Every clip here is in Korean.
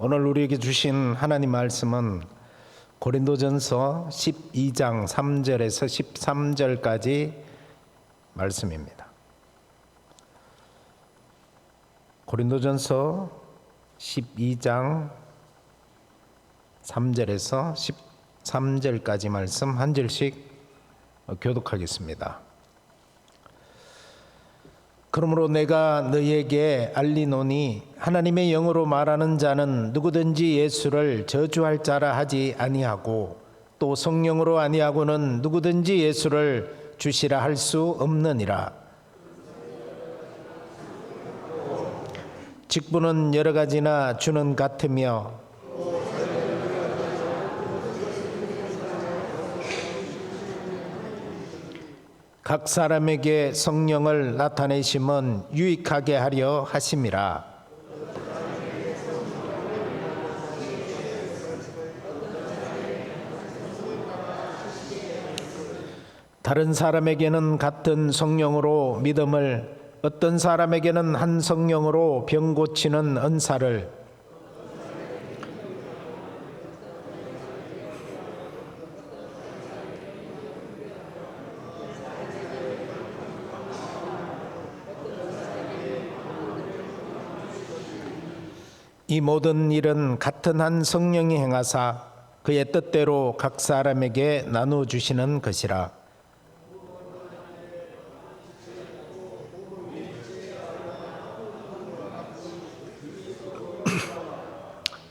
오늘 우리에게 주신 하나님 말씀은 고린도전서 12장 3절에서 13절까지 말씀입니다. 고린도전서 12장 3절에서 13절까지 말씀 한 절씩 교독하겠습니다. 그러므로 내가 너희에게 알리노니 하나님의 영으로 말하는 자는 누구든지 예수를 저주할 자라 하지 아니하고 또 성령으로 아니하고는 누구든지 예수를 주시라 할 수 없느니라. 직분은 여러 가지나 주는 같으며 각 사람에게 성령을 나타내심은 유익하게 하려 하심이라. 다른 사람에게는 같은 성령으로 믿음을, 어떤 사람에게는 한 성령으로 병 고치는 은사를, 이 모든 일은 같은 한 성령이 행하사 그의 뜻대로 각 사람에게 나누어 주시는 것이라.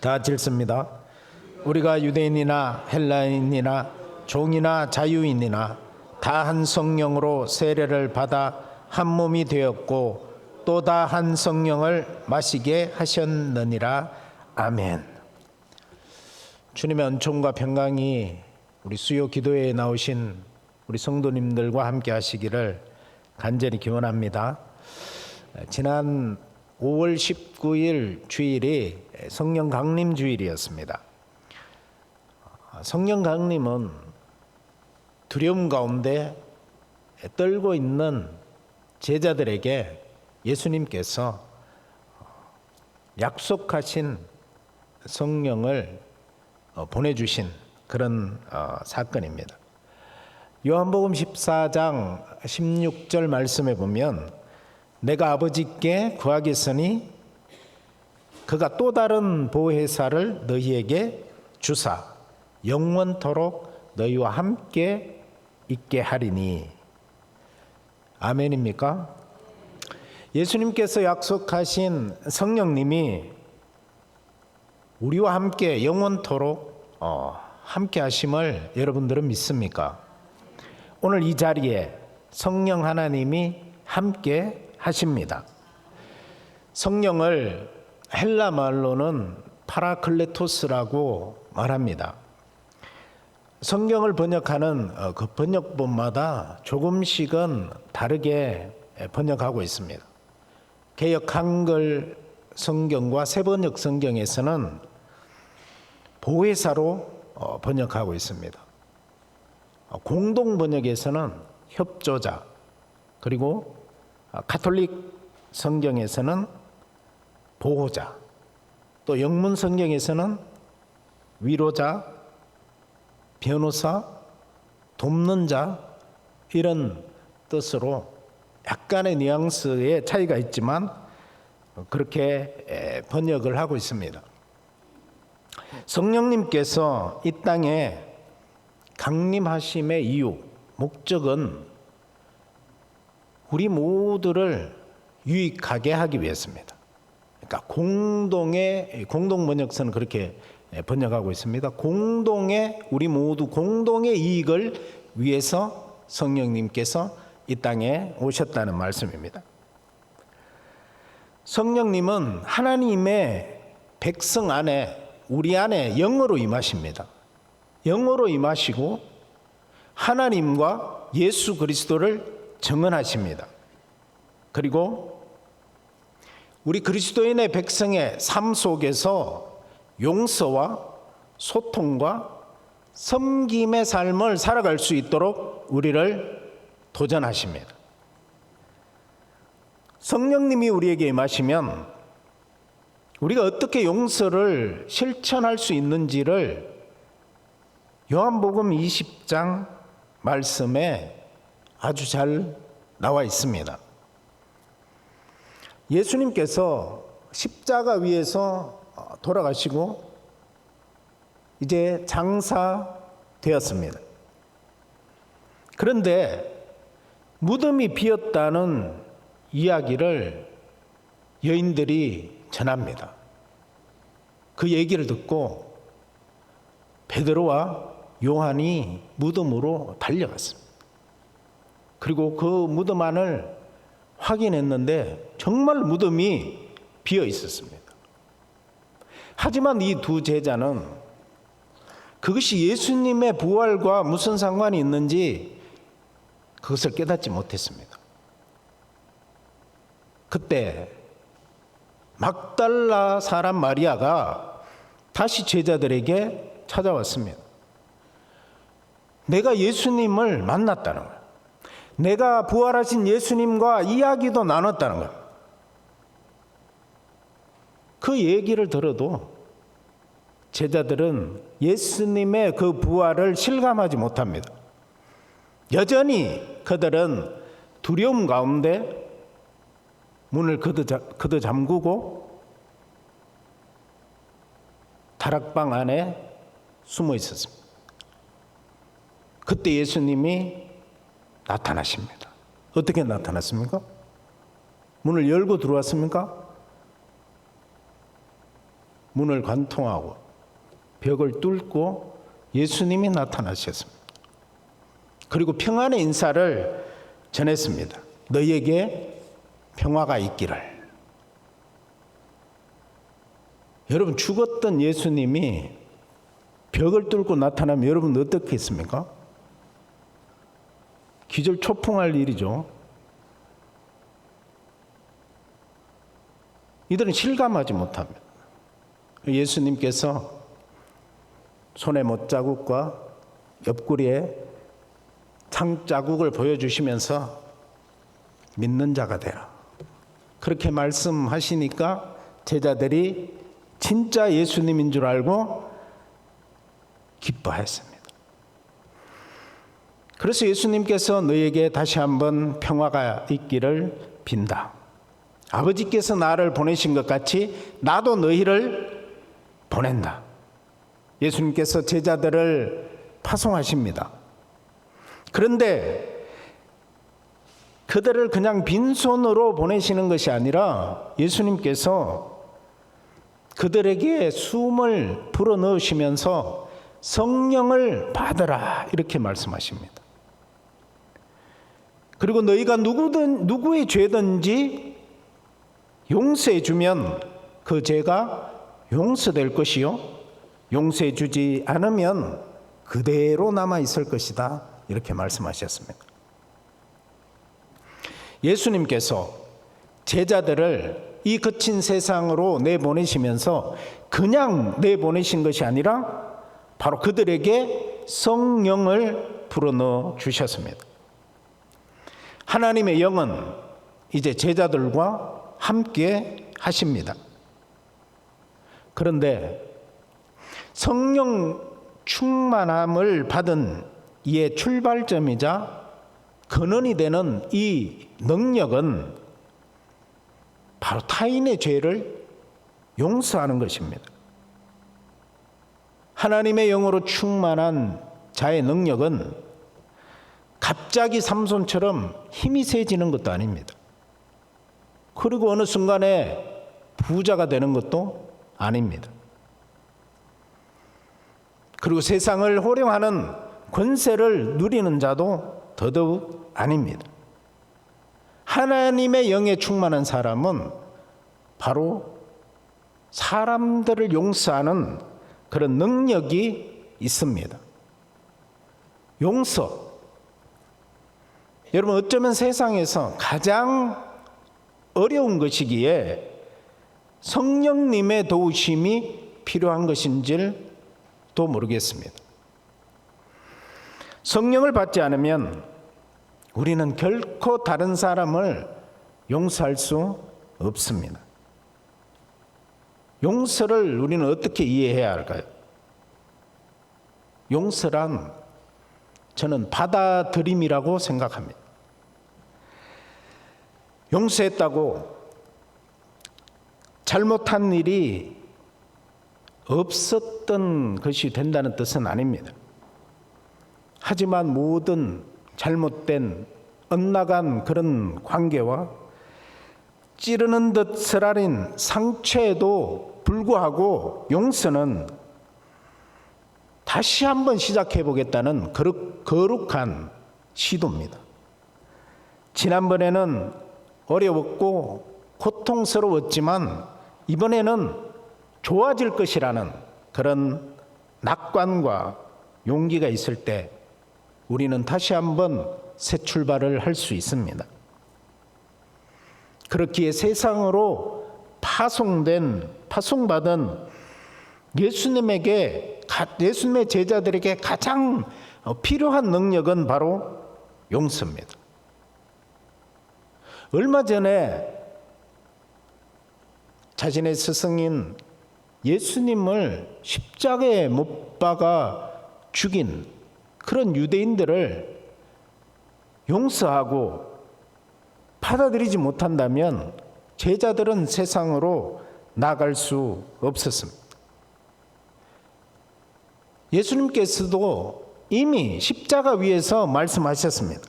다 같이 읽습니다. 우리가 유대인이나 헬라인이나 종이나 자유인이나 다 한 성령으로 세례를 받아 한 몸이 되었고 또 다 한 성령을 마시게 하셨느니라. 아멘. 주님의 은총과 평강이 우리 수요 기도회에 나오신 우리 성도님들과 함께 하시기를 간절히 기원합니다. 지난 5월 19일 주일이 성령 강림 주일이었습니다. 성령 강림은 두려움 가운데 떨고 있는 제자들에게 예수님께서 약속하신 성령을 보내주신 그런 사건입니다. 요한복음 14장 16절 말씀에 보면 내가 아버지께 구하겠으니 그가 또 다른 보혜사를 너희에게 주사 영원토록 너희와 함께 있게 하리니. 아멘입니까? 예수님께서 약속하신 성령님이 우리와 함께 영원토록 함께 하심을 여러분들은 믿습니까? 오늘 이 자리에 성령 하나님이 함께 하십니다. 성령을 헬라 말로는 파라클레토스라고 말합니다. 성경을 번역하는 그 번역본마다 조금씩은 다르게 번역하고 있습니다. 개역 한글 성경과 새번역 성경에서는 보혜사로 번역하고 있습니다. 공동 번역에서는 협조자, 그리고 가톨릭 성경에서는 보호자, 또 영문 성경에서는 위로자, 변호사, 돕는 자, 이런 뜻으로 약간의 뉘앙스의 차이가 있지만 그렇게 번역을 하고 있습니다. 성령님께서 이 땅에 강림하심의 이유, 목적은 우리 모두를 유익하게 하기 위해서입니다. 그러니까 공동 번역서는 그렇게 번역하고 있습니다. 우리 모두 공동의 이익을 위해서 성령님께서 이 땅에 오셨다는 말씀입니다. 성령님은 하나님의 백성 안에, 우리 안에 영으로 임하십니다. 영으로 임하시고 하나님과 예수 그리스도를 증언하십니다. 그리고 우리 그리스도인의 백성의 삶 속에서 용서와 소통과 섬김의 삶을 살아갈 수 있도록 우리를 도전하십니다. 성령님이 우리에게 임하시면 우리가 어떻게 용서를 실천할 수 있는지를 요한복음 20장 말씀에 아주 잘 나와 있습니다. 예수님께서 십자가 위에서 돌아가시고 이제 장사되었습니다. 그런데 무덤이 비었다는 이야기를 여인들이 전합니다. 그 얘기를 듣고 베드로와 요한이 무덤으로 달려갔습니다. 그리고 그 무덤 안을 확인했는데 정말 무덤이 비어 있었습니다. 하지만 이 두 제자는 그것이 예수님의 부활과 무슨 상관이 있는지 그것을 깨닫지 못했습니다. 그때 막달라 사람 마리아가 다시 제자들에게 찾아왔습니다. 내가 예수님을 만났다는 거예요. 내가 부활하신 예수님과 이야기도 나눴다는 거예요. 그 얘기를 들어도 제자들은 예수님의 그 부활을 실감하지 못합니다. 여전히 그들은 두려움 가운데 문을 그도 잠그고 다락방 안에 숨어 있었습니다. 그때 예수님이 나타나십니다. 어떻게 나타났습니까? 문을 열고 들어왔습니까? 문을 관통하고 벽을 뚫고 예수님이 나타나셨습니다. 그리고 평안의 인사를 전했습니다. 너희에게 평화가 있기를. 여러분, 죽었던 예수님이 벽을 뚫고 나타나면 여러분 어떻게 했습니까? 기절초풍할 일이죠. 이들은 실감하지 못합니다. 예수님께서 손에 못자국과 옆구리에 창자국을 보여주시면서 믿는 자가 되라. 그렇게 말씀하시니까 제자들이 진짜 예수님인 줄 알고 기뻐했습니다. 그래서 예수님께서 너희에게 다시 한번 평화가 있기를 빈다. 아버지께서 나를 보내신 것 같이 나도 너희를 보낸다. 예수님께서 제자들을 파송하십니다. 그런데 그들을 그냥 빈손으로 보내시는 것이 아니라 예수님께서 그들에게 숨을 불어넣으시면서 성령을 받으라 이렇게 말씀하십니다. 그리고 너희가 누구의 죄든지 용서해 주면 그 죄가 용서될 것이요 용서해 주지 않으면 그대로 남아 있을 것이다 이렇게 말씀하셨습니다. 예수님께서 제자들을 이 거친 세상으로 내보내시면서 그냥 내보내신 것이 아니라 바로 그들에게 성령을 불어넣어 주셨습니다. 하나님의 영은 이제 제자들과 함께 하십니다. 그런데 성령 충만함을 받은 이의 출발점이자 근원이 되는 이 능력은 바로 타인의 죄를 용서하는 것입니다. 하나님의 영으로 충만한 자의 능력은 갑자기 삼손처럼 힘이 세지는 것도 아닙니다. 그리고 어느 순간에 부자가 되는 것도 아닙니다. 그리고 세상을 호령하는 권세를 누리는 자도 더더욱 아닙니다. 하나님의 영에 충만한 사람은 바로 사람들을 용서하는 그런 능력이 있습니다. 용서. 여러분, 어쩌면 세상에서 가장 어려운 것이기에 성령님의 도우심이 필요한 것인지도 모르겠습니다. 성령을 받지 않으면 우리는 결코 다른 사람을 용서할 수 없습니다. 용서를 우리는 어떻게 이해해야 할까요? 용서란 저는 받아들임이라고 생각합니다. 용서했다고 잘못한 일이 없었던 것이 된다는 뜻은 아닙니다. 하지만 모든 잘못된 엇나간 그런 관계와 찌르는 듯 쓰라린 상처에도 불구하고 용서는 다시 한번 시작해 보겠다는 거룩한 시도입니다. 지난번에는 어려웠고 고통스러웠지만 이번에는 좋아질 것이라는 그런 낙관과 용기가 있을 때 우리는 다시 한번 새 출발을 할 수 있습니다. 그렇기에 세상으로 파송받은 예수님의 제자들에게 가장 필요한 능력은 바로 용서입니다. 얼마 전에 자신의 스승인 예수님을 십자가에 못 박아 죽인 그런 유대인들을 용서하고 받아들이지 못한다면 제자들은 세상으로 나갈 수 없었습니다. 예수님께서도 이미 십자가 위에서 말씀하셨습니다.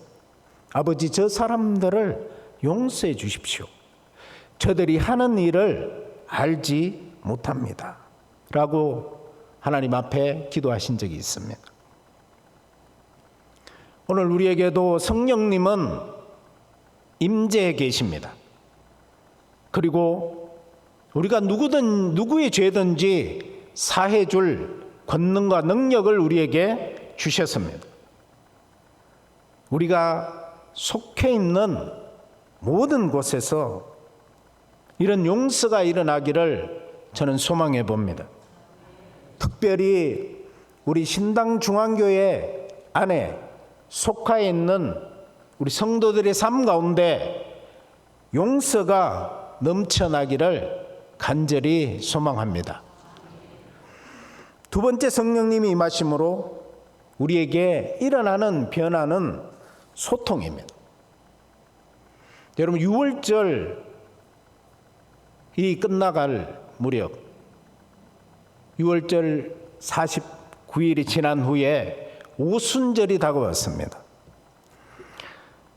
아버지, 저 사람들을 용서해 주십시오. 저들이 하는 일을 알지 못합니다. 라고 하나님 앞에 기도하신 적이 있습니다. 오늘 우리에게도 성령님은 임재해 계십니다. 그리고 우리가 누구의 죄든지 사해 줄 권능과 능력을 우리에게 주셨습니다. 우리가 속해 있는 모든 곳에서 이런 용서가 일어나기를 저는 소망해 봅니다. 특별히 우리 신당중앙교회 안에 속해 있는 우리 성도들의 삶 가운데 용서가 넘쳐나기를 간절히 소망합니다. 두 번째, 성령님이 임하심으로 우리에게 일어나는 변화는 소통입니다. 여러분, 6월절이 끝나갈 무렵 6월절 49일이 지난 후에 오순절이 다가왔습니다.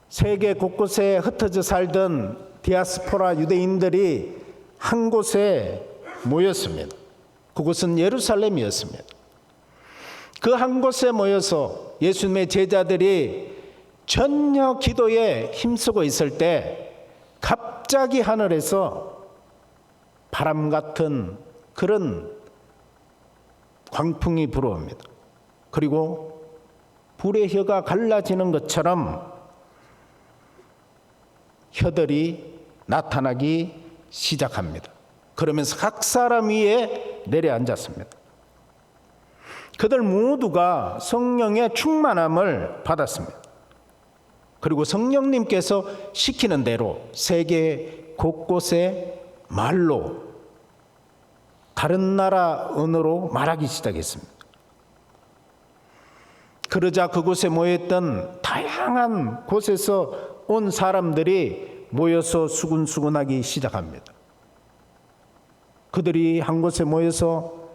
세계 곳곳에 흩어져 살던 디아스포라 유대인들이 한 곳에 모였습니다. 그곳은 예루살렘이었습니다. 그 한 곳에 모여서 예수님의 제자들이 전혀 기도에 힘쓰고 있을 때 갑자기 하늘에서 바람 같은 그런 광풍이 불어옵니다. 그리고 불의 혀가 갈라지는 것처럼 혀들이 나타나기 시작합니다. 그러면서 각 사람 위에 내려앉았습니다. 그들 모두가 성령의 충만함을 받았습니다. 그리고 성령님께서 시키는 대로 세계 곳곳에 말로, 다른 나라 언어로 말하기 시작했습니다. 그러자 그곳에 모였던 다양한 곳에서 온 사람들이 모여서 수군수군하기 시작합니다. 그들이 한 곳에 모여서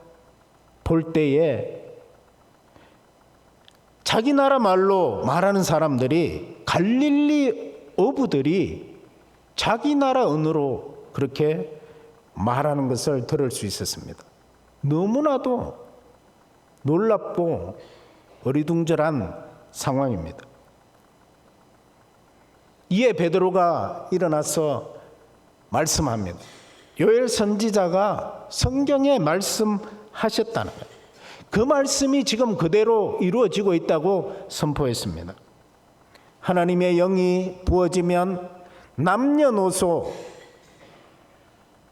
볼 때에 자기 나라 말로 말하는 사람들이, 갈릴리 어부들이 자기 나라 언어로 그렇게 말하는 것을 들을 수 있었습니다. 너무나도 놀랍고 어리둥절한 상황입니다. 이에 베드로가 일어나서 말씀합니다. 요엘 선지자가 성경에 말씀하셨다는 거예요. 그 말씀이 지금 그대로 이루어지고 있다고 선포했습니다. 하나님의 영이 부어지면 남녀노소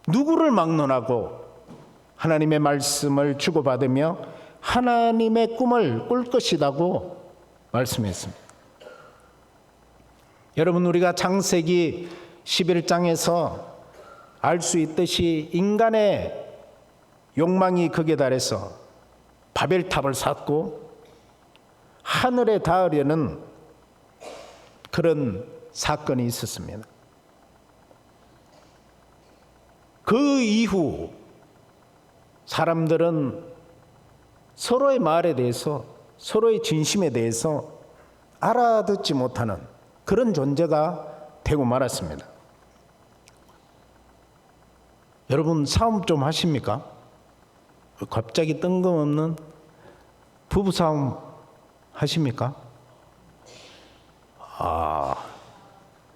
누구를 막론하고 하나님의 말씀을 주고받으며 하나님의 꿈을 꿀 것이라고 말씀했습니다. 여러분, 우리가 창세기 11장에서 알 수 있듯이 인간의 욕망이 극에 달해서 바벨탑을 쌓고 하늘에 닿으려는 그런 사건이 있었습니다. 그 이후 사람들은 서로의 말에 대해서, 서로의 진심에 대해서 알아듣지 못하는 그런 존재가 되고 말았습니다. 여러분 싸움 좀 하십니까? 갑자기 뜬금없는 부부싸움 하십니까?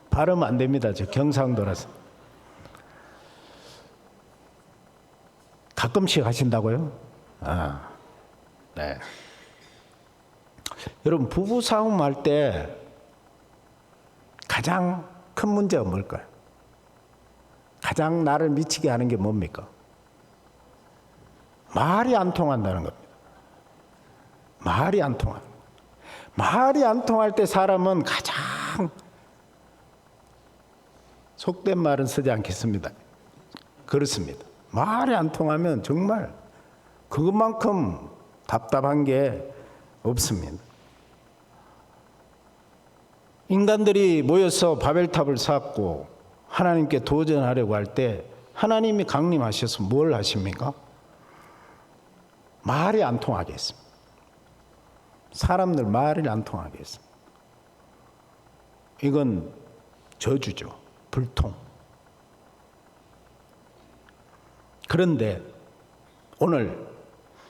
발음 안 됩니다. 저 경상도라서. 가끔씩 하신다고요? 네. 여러분 부부싸움 할 때 가장 큰 문제가 뭘까요? 가장 나를 미치게 하는 게 뭡니까? 말이 안 통한다는 겁니다. 말이 안 통한. 말이 안 통할 때 사람은 가장, 속된 말은 쓰지 않겠습니다. 그렇습니다. 말이 안 통하면 정말 그것만큼 답답한 게 없습니다. 인간들이 모여서 바벨탑을 쌓고 하나님께 도전하려고 할 때 하나님이 강림하셔서 뭘 하십니까? 말이 안 통하게 했습니다. 사람들 말이 안 통하게 했습니다. 이건 저주죠. 불통. 그런데 오늘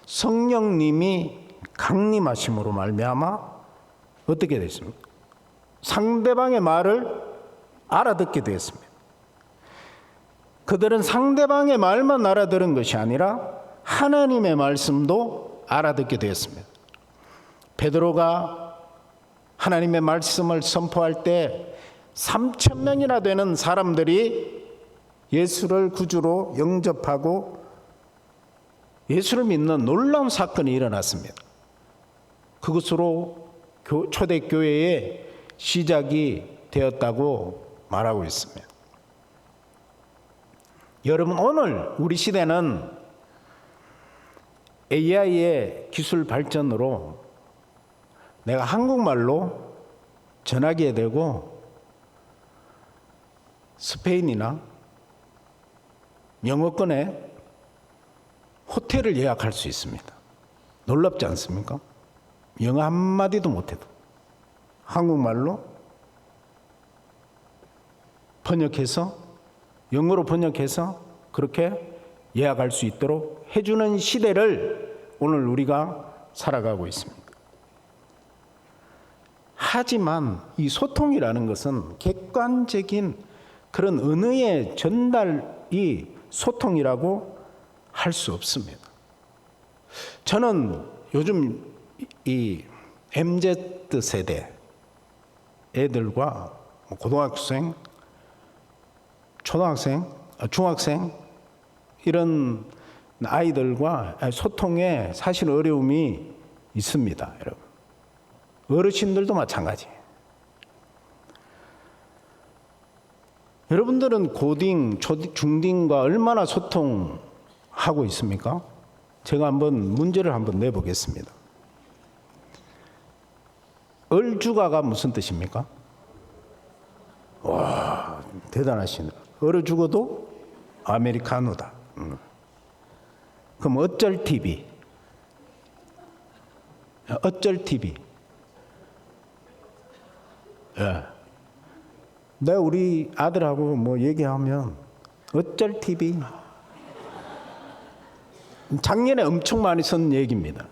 성령님이 강림하심으로 말미암아 어떻게 됐습니까? 상대방의 말을 알아듣게 되었습니다. 그들은 상대방의 말만 알아들은 것이 아니라 하나님의 말씀도 알아듣게 되었습니다. 베드로가 하나님의 말씀을 선포할 때 3,000명이나 되는 사람들이 예수를 구주로 영접하고 예수를 믿는 놀라운 사건이 일어났습니다. 그것으로 초대교회의 시작이 되었다고 말하고 있습니다. 여러분 오늘 우리 시대는 AI의 기술 발전으로 내가 한국말로 전화기에 대고 스페인이나 영어권에 호텔을 예약할 수 있습니다. 놀랍지 않습니까? 영어 한마디도 못해도 한국말로 번역해서, 영어로 번역해서 그렇게 예약할 수 있도록 해주는 시대를 오늘 우리가 살아가고 있습니다. 하지만 이 소통이라는 것은 객관적인 그런 언어의 전달이 소통이라고 할 수 없습니다. 저는 요즘 이 MZ 세대 애들과 고등학생, 초등학생, 중학생 이런 아이들과 소통에 사실 어려움이 있습니다, 여러분. 어르신들도 마찬가지예요. 여러분들은 고딩, 중딩과 얼마나 소통하고 있습니까? 제가 한번 문제를 한번 내보겠습니다. 얼주가가 무슨 뜻입니까? 와, 대단하시네. 얼어 죽어도 아메리카노다. 그럼 어쩔 TV? 어쩔 TV? 예. 내가 우리 아들하고 뭐 얘기하면 어쩔 TV? 작년에 엄청 많이 쓴 얘기입니다.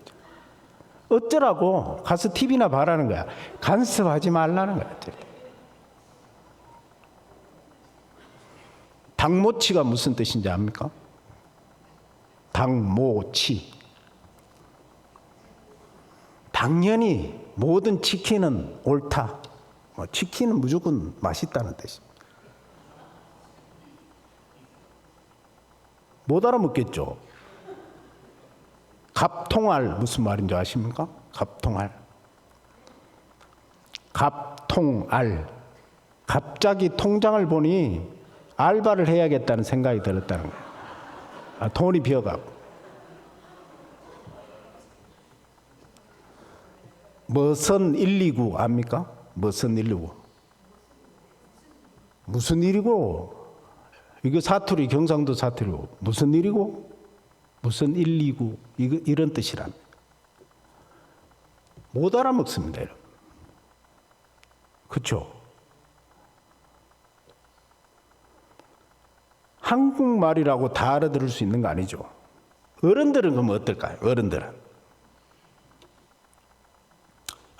어쩌라고 가서 TV나 봐라는 거야. 간섭하지 말라는 거야. 닭모치가 무슨 뜻인지 압니까? 닭모치. 당연히 모든 치킨은 옳다. 치킨은 무조건 맛있다는 뜻입니다. 못 알아먹겠죠. 갑통알 무슨 말인지 아십니까? 갑통알. 갑통알. 갑자기 통장을 보니 알바를 해야겠다는 생각이 들었다는 거예요. 돈이 비어가고. 무슨 129 압니까? 무슨 129? 무슨 일이고? 이거 사투리, 경상도 사투리고 무슨 일이고? 무슨 129 이런 뜻이랍니다. 못 알아먹습니다. 그렇죠? 한국말이라고 다 알아들을 수 있는 거 아니죠? 어른들은 그럼 어떨까요?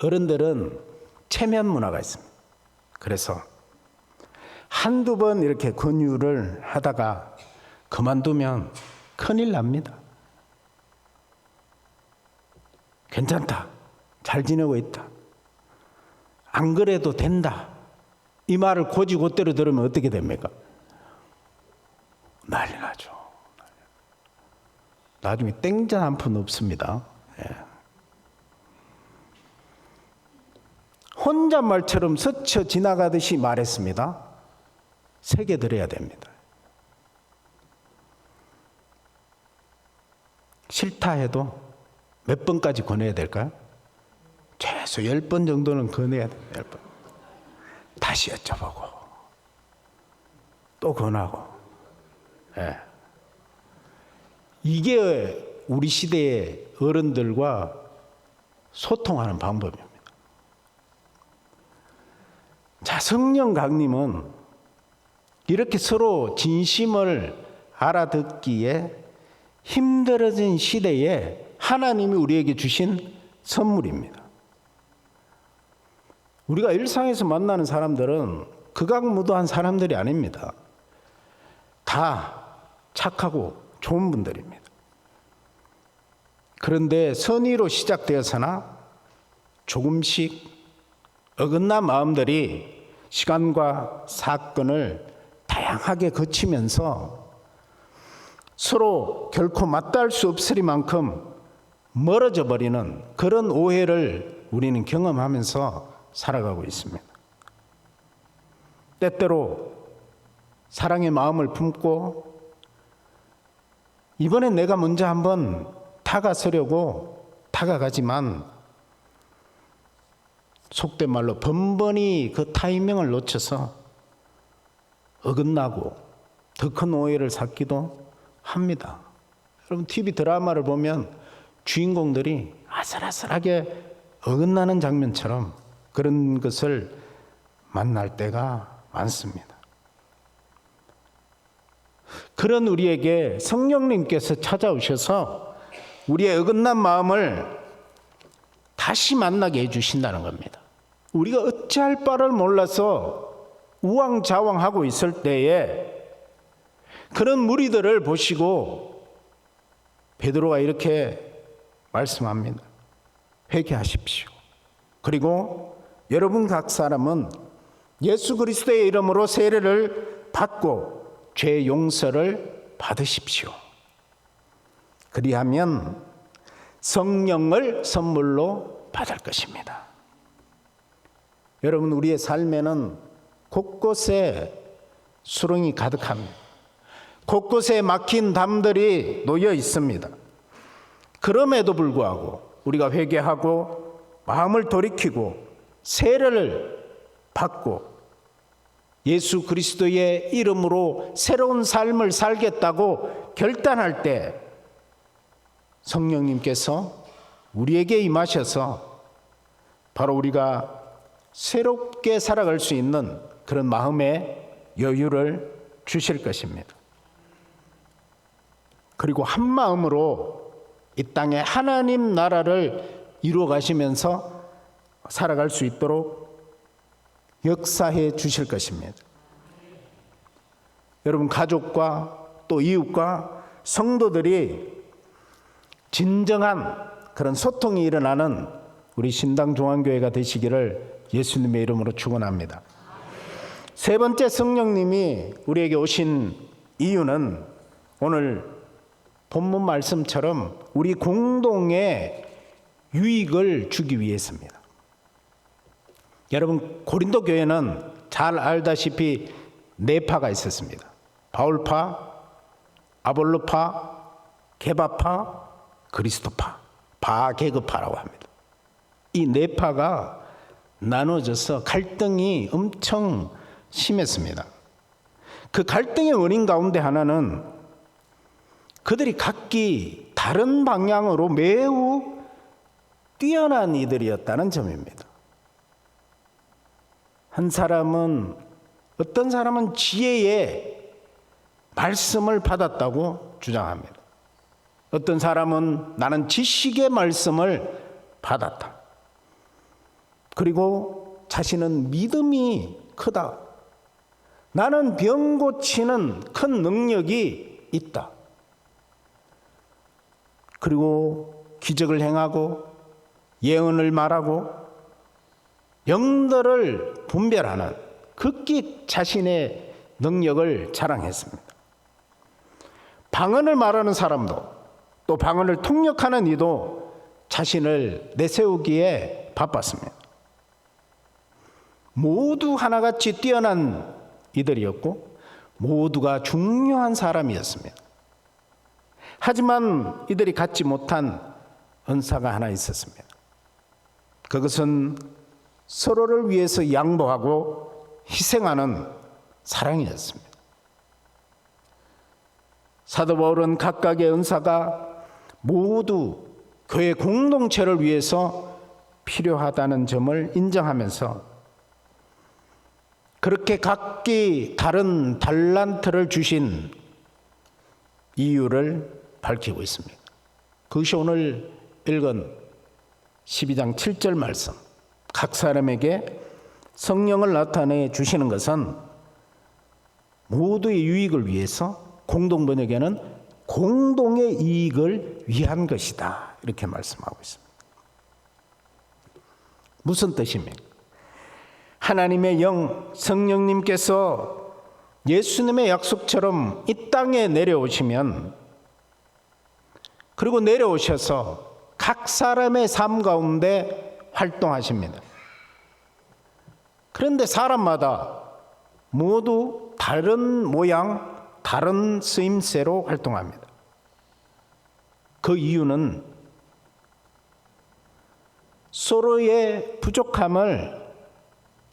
어른들은 체면 문화가 있습니다. 그래서 한두 번 이렇게 권유를 하다가 그만두면 큰일 납니다. 괜찮다. 잘 지내고 있다. 안 그래도 된다. 이 말을 곧이곧대로 들으면 어떻게 됩니까? 난리 나죠. 나중에 땡전 한 푼 없습니다. 예. 혼잣말처럼 스쳐 지나가듯이 말했습니다. 새겨들어야 됩니다. 싫다 해도 몇 번까지 권해야 될까요? 최소 10번 정도는 권해야 돼요. 10번. 다시 여쭤보고 또 권하고. 예. 이게 우리 시대의 어른들과 소통하는 방법입니다. 자, 성령 강림은 이렇게 서로 진심을 알아듣기에 힘들어진 시대에 하나님이 우리에게 주신 선물입니다. 우리가 일상에서 만나는 사람들은 극악무도한 사람들이 아닙니다. 다 착하고 좋은 분들입니다. 그런데 선의로 시작되어서나 조금씩 어긋난 마음들이 시간과 사건을 다양하게 거치면서 서로 결코 맞닿을 수 없으리만큼 멀어져 버리는 그런 오해를 우리는 경험하면서 살아가고 있습니다. 때때로 사랑의 마음을 품고 이번엔 내가 먼저 한번 다가서려고 다가가지만 속된 말로 번번이 그 타이밍을 놓쳐서 어긋나고 더 큰 오해를 샀기도 합니다. 여러분 TV 드라마를 보면 주인공들이 아슬아슬하게 어긋나는 장면처럼 그런 것을 만날 때가 많습니다. 그런 우리에게 성령님께서 찾아오셔서 우리의 어긋난 마음을 다시 만나게 해주신다는 겁니다. 우리가 어찌할 바를 몰라서 우왕좌왕하고 있을 때에 그런 무리들을 보시고 베드로가 이렇게 말씀합니다. 회개하십시오. 그리고 여러분 각 사람은 예수 그리스도의 이름으로 세례를 받고 죄 용서를 받으십시오. 그리하면 성령을 선물로 받을 것입니다. 여러분 우리의 삶에는 곳곳에 수렁이 가득합니다. 곳곳에 막힌 담들이 놓여 있습니다. 그럼에도 불구하고 우리가 회개하고 마음을 돌이키고 세례를 받고 예수 그리스도의 이름으로 새로운 삶을 살겠다고 결단할 때 성령님께서 우리에게 임하셔서 바로 우리가 새롭게 살아갈 수 있는 그런 마음의 여유를 주실 것입니다. 그리고 한 마음으로 이 땅에 하나님 나라를 이루어 가시면서 살아갈 수 있도록 역사해 주실 것입니다. 여러분 가족과 또 이웃과 성도들이 진정한 그런 소통이 일어나는 우리 신당중앙교회가 되시기를 예수님의 이름으로 축원합니다. 세 번째 성령님이 우리에게 오신 이유는 오늘 본문 말씀처럼 우리 공동의 유익을 주기 위해서입니다. 여러분 고린도 교회는 잘 알다시피 네 파가 있었습니다. 바울파, 아볼로파, 게바파, 그리스도파, 바게그파라고 합니다. 이 네 파가 나눠져서 갈등이 엄청 심했습니다. 그 갈등의 원인 가운데 하나는 그들이 각기 다른 방향으로 매우 뛰어난 이들이었다는 점입니다. 어떤 사람은 지혜의 말씀을 받았다고 주장합니다. 어떤 사람은 나는 지식의 말씀을 받았다. 그리고 자신은 믿음이 크다. 나는 병 고치는 큰 능력이 있다. 그리고 기적을 행하고 예언을 말하고 영들을 분별하는 극히 자신의 능력을 자랑했습니다. 방언을 말하는 사람도 또 방언을 통역하는 이도 자신을 내세우기에 바빴습니다. 모두 하나같이 뛰어난 이들이었고 모두가 중요한 사람이었습니다. 하지만 이들이 갖지 못한 은사가 하나 있었습니다. 그것은 서로를 위해서 양보하고 희생하는 사랑이었습니다. 사도 바울은 각각의 은사가 모두 교회 공동체를 위해서 필요하다는 점을 인정하면서 그렇게 각기 다른 달란트를 주신 이유를 밝히고 있습니다. 그것이 오늘 읽은 12장 7절 말씀, 각 사람에게 성령을 나타내 주시는 것은 모두의 유익을 위해서, 공동번역에는 공동의 이익을 위한 것이다, 이렇게 말씀하고 있습니다. 무슨 뜻입니까? 하나님의 영, 성령님께서 예수님의 약속처럼 이 땅에 내려오시면, 그리고 내려오셔서 각 사람의 삶 가운데 활동하십니다. 그런데 사람마다 모두 다른 모양, 다른 쓰임새로 활동합니다. 그 이유는 서로의 부족함을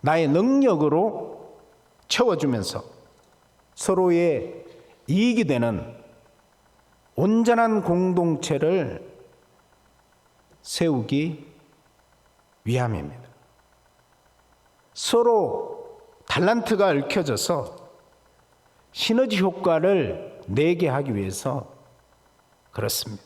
나의 능력으로 채워주면서 서로의 이익이 되는 온전한 공동체를 세우기 위함입니다. 서로 달란트가 얽혀져서 시너지 효과를 내게 하기 위해서 그렇습니다.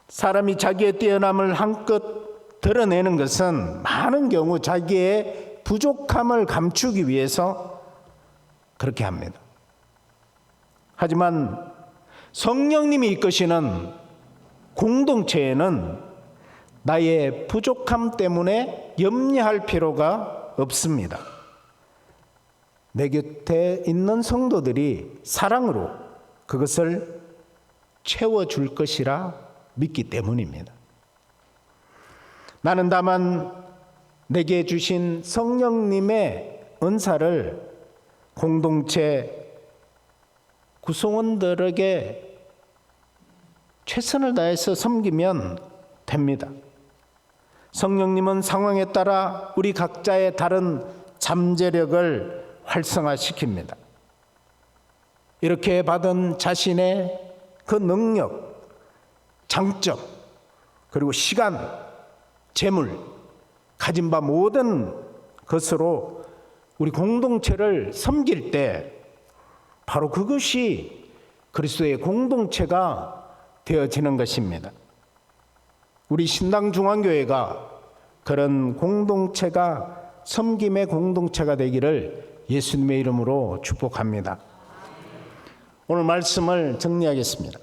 사람이 자기의 뛰어남을 한껏 드러내는 것은 많은 경우 자기의 부족함을 감추기 위해서 그렇게 합니다. 하지만 성령님이 이끄시는 공동체에는 나의 부족함 때문에 염려할 필요가 없습니다. 내 곁에 있는 성도들이 사랑으로 그것을 채워줄 것이라 믿기 때문입니다. 나는 다만 내게 주신 성령님의 은사를 공동체 구성원들에게 최선을 다해서 섬기면 됩니다. 성령님은 상황에 따라 우리 각자의 다른 잠재력을 활성화시킵니다. 이렇게 받은 자신의 그 능력, 장점, 그리고 시간, 재물, 가진 바 모든 것으로 우리 공동체를 섬길 때 바로 그것이 그리스도의 공동체가 되어지는 것입니다. 우리 신당중앙교회가 그런 공동체가, 섬김의 공동체가 되기를 예수님의 이름으로 축복합니다. 오늘 말씀을 정리하겠습니다.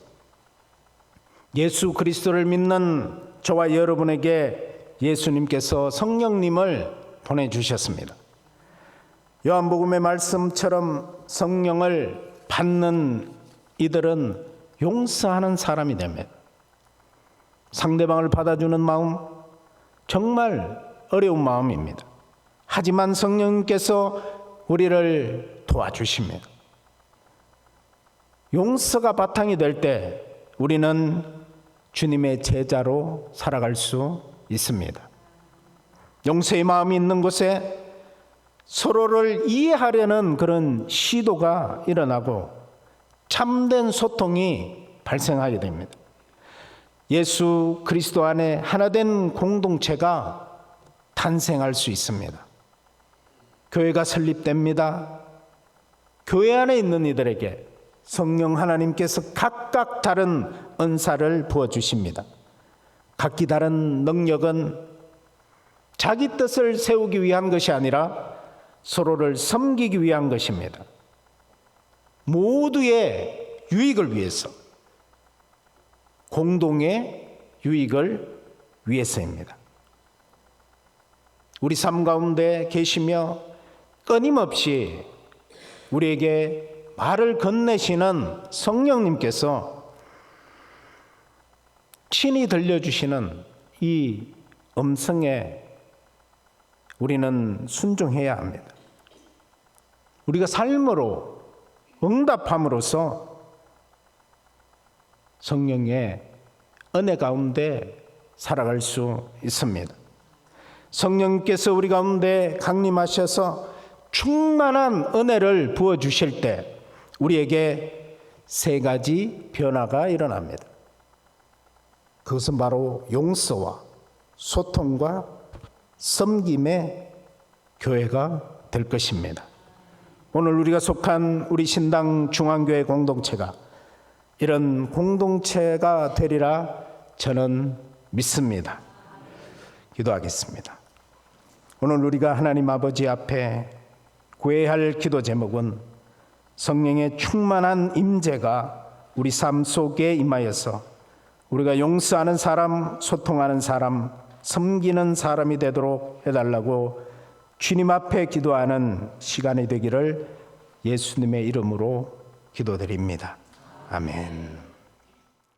예수 그리스도를 믿는 저와 여러분에게 예수님께서 성령님을 보내주셨습니다. 요한복음의 말씀처럼 성령을 받는 이들은 용서하는 사람이 됩니다. 상대방을 받아주는 마음, 정말 어려운 마음입니다. 하지만 성령님께서 우리를 도와주십니다. 용서가 바탕이 될 때 우리는 주님의 제자로 살아갈 수 있습니다. 용서의 마음이 있는 곳에 서로를 이해하려는 그런 시도가 일어나고 참된 소통이 발생하게 됩니다. 예수 그리스도 안에 하나된 공동체가 탄생할 수 있습니다. 교회가 설립됩니다. 교회 안에 있는 이들에게 성령 하나님께서 각각 다른 은사를 부어주십니다. 각기 다른 능력은 자기 뜻을 세우기 위한 것이 아니라 서로를 섬기기 위한 것입니다. 모두의 유익을 위해서, 공동의 유익을 위해서입니다. 우리 삶 가운데 계시며 끊임없이 우리에게 말을 건네시는 성령님께서 친히 들려주시는 이 음성에 우리는 순종해야 합니다. 우리가 삶으로 응답함으로써 성령의 은혜 가운데 살아갈 수 있습니다. 성령님께서 우리 가운데 강림하셔서 충만한 은혜를 부어주실 때 우리에게 세 가지 변화가 일어납니다. 그것은 바로 용서와 소통과 섬김의 교회가 될 것입니다. 오늘 우리가 속한 우리 신당 중앙교회 공동체가 이런 공동체가 되리라 저는 믿습니다. 기도하겠습니다. 오늘 우리가 하나님 아버지 앞에 구해야 할 기도 제목은 성령의 충만한 임재가 우리 삶 속에 임하여서 우리가 용서하는 사람, 소통하는 사람, 섬기는 사람이 되도록 해달라고 주님 앞에 기도하는 시간이 되기를 예수님의 이름으로 기도드립니다. 아멘.